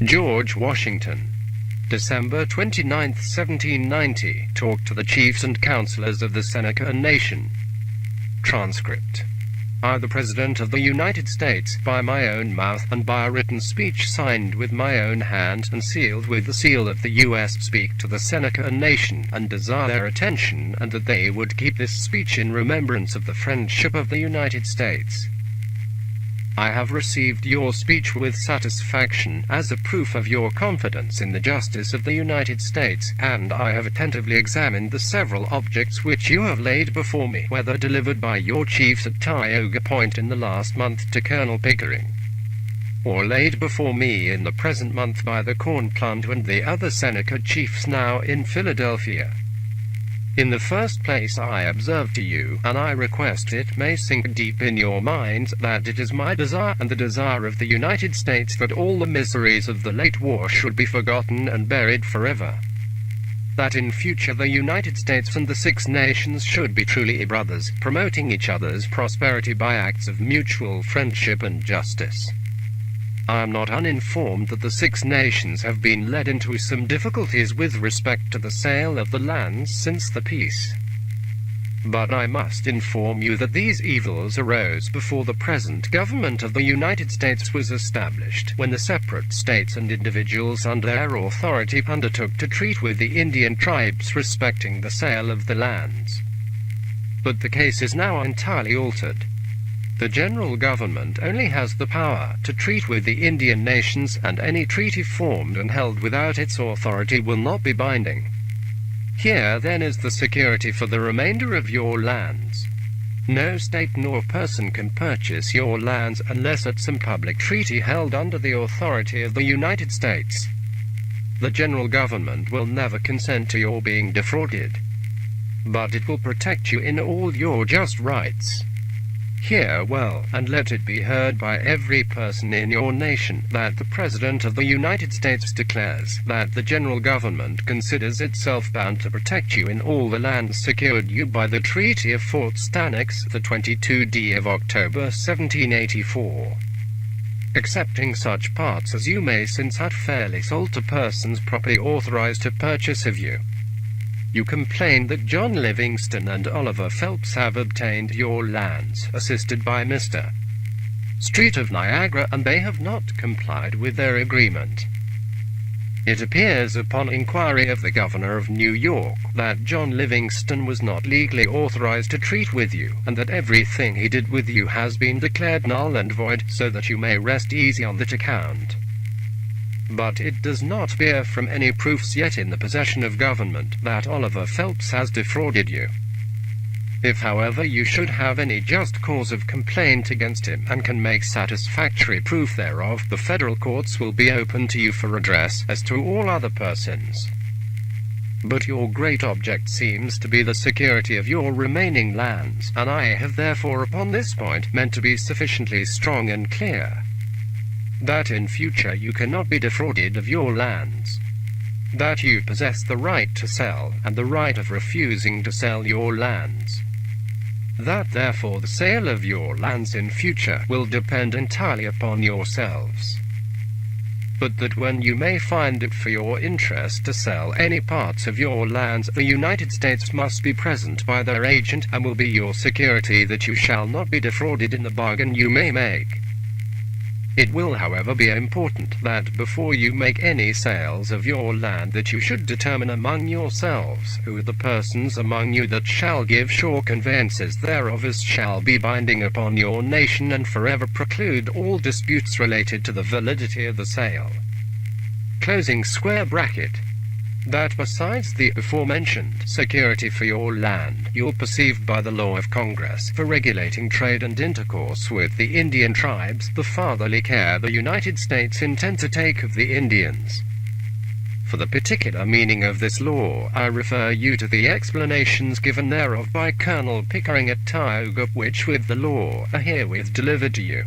George Washington, December 29, 1790. Talk to the chiefs and councillors of the Seneka Nation. Transcript. I, the President of the United States, by my own mouth, and by a written speech signed with my own hand, and sealed with the seal of the U.S., speak to the Seneka Nation, and desire their attention, and that they would keep this speech in remembrance of the friendship of the United States. I have received your speech with satisfaction, as a proof of your confidence in the justice of the United States, and I have attentively examined the several objects which you have laid before me, whether delivered by your chiefs at Tioga Point in the last month to Colonel Pickering, or laid before me in the present month by the Cornplanter and the other Seneca Chiefs now in Philadelphia. In the first place, I observe to you, and I request it may sink deep in your minds, that it is my desire, and the desire of the United States, that all the miseries of the late war should be forgotten and buried forever. That in future the United States and the Six Nations should be truly brothers, promoting each other's prosperity by acts of mutual friendship and justice. I am not uninformed that the Six Nations have been led into some difficulties with respect to the sale of the lands since the peace. But I must inform you that these evils arose before the present government of the United States was established, when the separate states and individuals under their authority undertook to treat with the Indian tribes respecting the sale of the lands. But the case is now entirely altered. The general government only has the power to treat with the Indian nations, and any treaty formed and held without its authority will not be binding. Here, then, is the security for the remainder of your lands. No state nor person can purchase your lands unless at some public treaty held under the authority of the United States. The general government will never consent to your being defrauded, but it will protect you in all your just rights. Hear well, and let it be heard by every person in your nation, that the President of the United States declares that the general government considers itself bound to protect you in all the lands secured you by the Treaty of Fort Stanwix, the 22d of October 1784, excepting such parts as you may since had fairly sold to persons properly authorized to purchase of you. You complain that John Livingston and Oliver Phelps have obtained your lands, assisted by Mr. Street of Niagara, and they have not complied with their agreement. It appears upon inquiry of the Governor of New York that John Livingston was not legally authorized to treat with you, and that everything he did with you has been declared null and void, so that you may rest easy on that account. But it does not bear from any proofs yet in the possession of government that Oliver Phelps has defrauded you. If, however, you should have any just cause of complaint against him, and can make satisfactory proof thereof, the federal courts will be open to you for redress, as to all other persons. But your great object seems to be the security of your remaining lands, and I have therefore upon this point meant to be sufficiently strong and clear, that in future you cannot be defrauded of your lands, that you possess the right to sell, and the right of refusing to sell your lands, that therefore the sale of your lands in future will depend entirely upon yourselves, but that when you may find it for your interest to sell any parts of your lands, the United States must be present by their agent, and will be your security that you shall not be defrauded in the bargain you may make. It will, however, be important that before you make any sales of your land, that you should determine among yourselves who the persons among you that shall give sure conveyances thereof, as shall be binding upon your nation, and forever preclude all disputes related to the validity of the sale. Closing square bracket. That besides the aforementioned security for your land, you're perceived by the law of Congress for regulating trade and intercourse with the Indian tribes, the fatherly care the United States intend to take of the Indians. For the particular meaning of this law, I refer you to the explanations given thereof by Colonel Pickering at Tioga, which with the law are herewith delivered to you.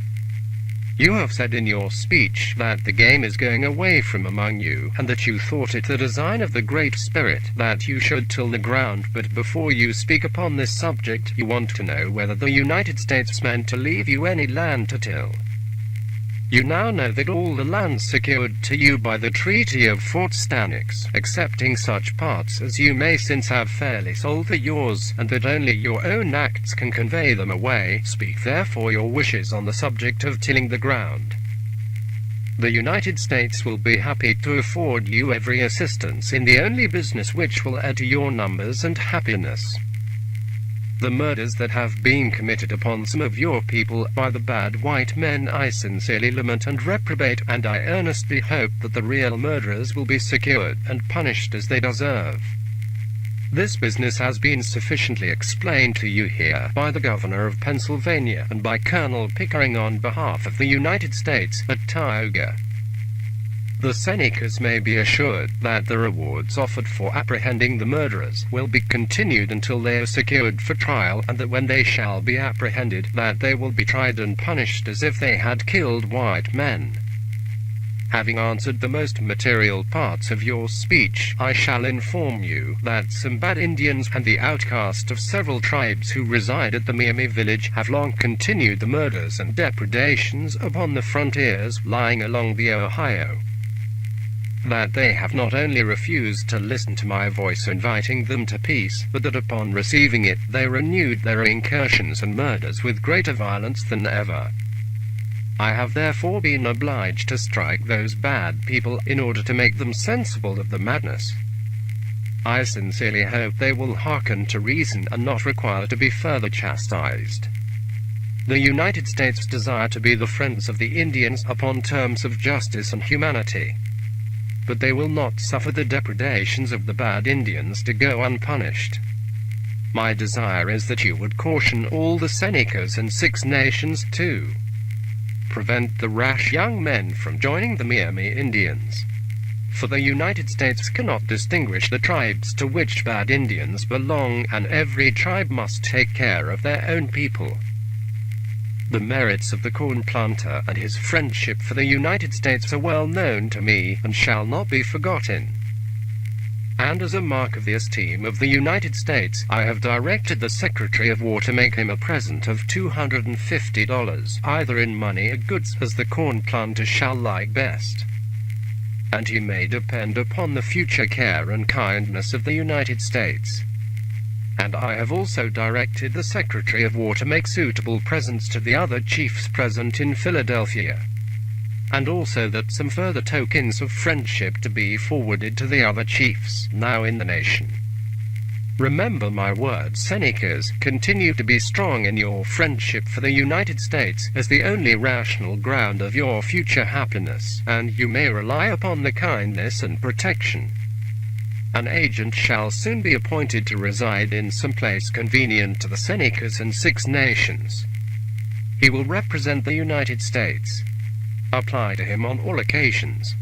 You have said in your speech that the game is going away from among you, and that you thought it the design of the Great Spirit that you should till the ground, but before you speak upon this subject, you want to know whether the United States meant to leave you any land to till. You now know that all the lands secured to you by the Treaty of Fort Stanwix, excepting such parts as you may since have fairly sold, are yours, and that only your own acts can convey them away. Speak therefore your wishes on the subject of tilling the ground. The United States will be happy to afford you every assistance in the only business which will add to your numbers and happiness. The murders that have been committed upon some of your people by the bad white men I sincerely lament and reprobate, and I earnestly hope that the real murderers will be secured and punished as they deserve. This business has been sufficiently explained to you here by the Governor of Pennsylvania and by Colonel Pickering on behalf of the United States at Tioga. The Senecas may be assured that the rewards offered for apprehending the murderers will be continued until they are secured for trial, and that when they shall be apprehended, that they will be tried and punished as if they had killed white men. Having answered the most material parts of your speech, I shall inform you that some bad Indians and the outcast of several tribes who reside at the Miami village have long continued the murders and depredations upon the frontiers lying along the Ohio. That they have not only refused to listen to my voice inviting them to peace, but that upon receiving it they renewed their incursions and murders with greater violence than ever. I have therefore been obliged to strike those bad people in order to make them sensible of the madness. I sincerely hope they will hearken to reason and not require to be further chastised. The United States desire to be the friends of the Indians upon terms of justice and humanity, but they will not suffer the depredations of the bad Indians to go unpunished. My desire is that you would caution all the Senecas and 6 nations to prevent the rash young men from joining the Miami Indians. For the United States cannot distinguish the tribes to which bad Indians belong, and every tribe must take care of their own people. The merits of the Cornplanter and his friendship for the United States are well known to me and shall not be forgotten. And as a mark of the esteem of the United States, I have directed the Secretary of War to make him a present of $250, either in money or goods, as the Cornplanter shall like best. And he may depend upon the future care and kindness of the United States. And I have also directed the Secretary of War to make suitable presents to the other chiefs present in Philadelphia, and also that some further tokens of friendship to be forwarded to the other chiefs now in the nation. Remember my words, Senecas, continue to be strong in your friendship for the United States as the only rational ground of your future happiness, and you may rely upon the kindness and protection. An agent shall soon be appointed to reside in some place convenient to the Senecas and 6 nations. He will represent the United States. Apply to him on all occasions.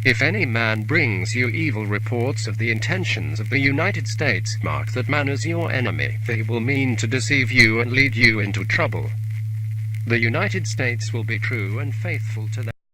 If any man brings you evil reports of the intentions of the United States, mark that man as your enemy, for he will mean to deceive you and lead you into trouble. The United States will be true and faithful to them.